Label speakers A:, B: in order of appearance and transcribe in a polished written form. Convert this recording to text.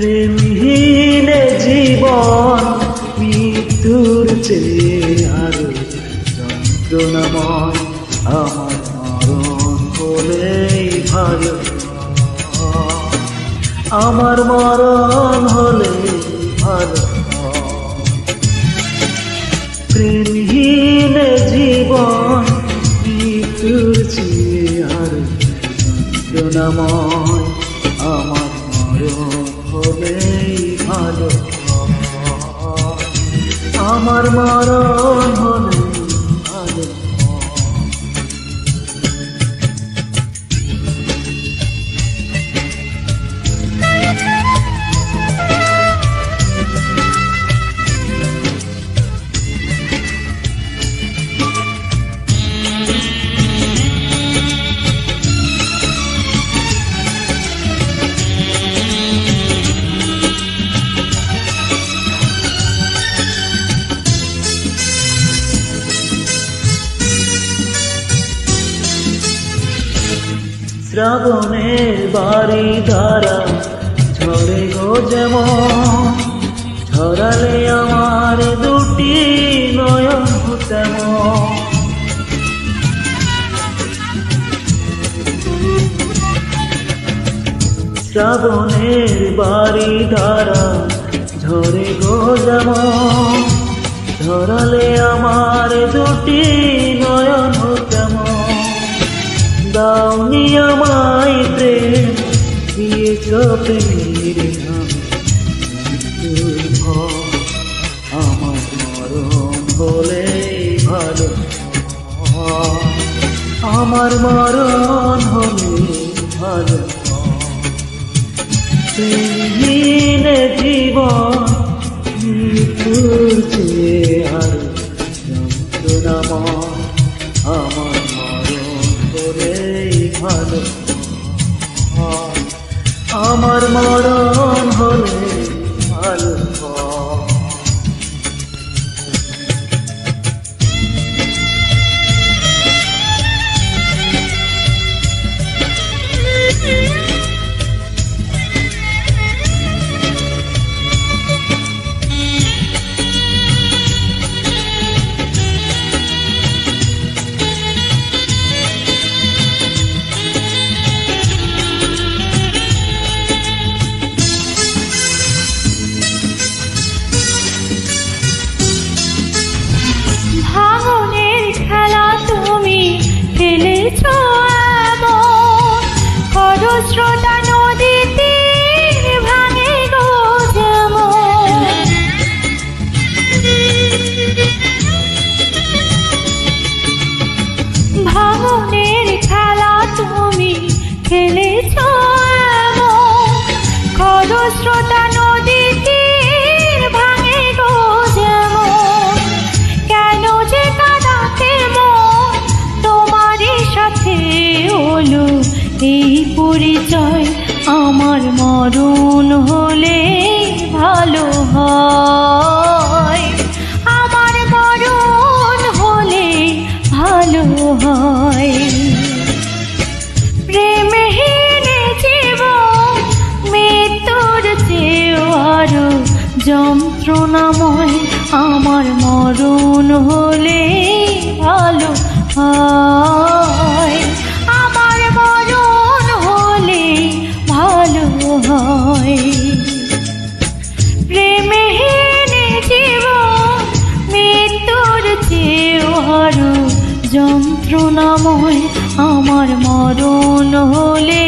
A: প্রেমহীন জীবন মৃত্যুর চেয়ে আরো যন্ত্রণাময়। আমার মরণ হলেই ভালো, আমার মরণ হলেই ভালো। প্রেমহীন জীবন মৃত্যুর চেয়ে আরো যন্ত্রণাময়। আমার মরণ হলেই ভালো, আমার মরণ হলেই ভালো। শ্রাবণের বাড়ি ধারা ঝরে গো যেমন, ঝরালে আমার দুটি নয়ন তেমন। শ্রাবণের বাড়ি ধারা ঝরে গো যেমন, ঝরালে আমার দুটি নয়ন তেমন। দাওনি আমায় প্রেম দিয়েছ প্রেমের নামে, আমার মরণ হলেই ভালো, আমার মরণ হলেই ভালো। প্রেমহীন জীবন মৃত্যুর চেয়ে আরো যন্ত্রণাময়। আমার মরণ হলেই ভালো, আমার মরণ হলেই ভালো।
B: ভাঙনের খেলা তুমি খেলেছ এমন, খরস্রোতা নদীতে ভাঙে গো যেমন। ভাঙনের খেলা তুমি খেলেছ এমন, খরস্রোতা নদীতে ভাঙে গো যেমন। কেন যে কাঁদাতে মন তোমারই সাথে হলো এই পরিচয়, আমার মরণ হলে ভালো হয়, আমার মরণ হলে ভালো হয়। প্রেমহীন জীবন মৃত্যুর চেয়েও আরো যন্ত্রণাময়। আমার মরণ হলে ভালো হয়, আমার মরণ হলে ভালো হয়। প্রেমহীন জীবন মৃত্যুর চেয়েও আরো যন্ত্রণাময়। আমার মরণ হলে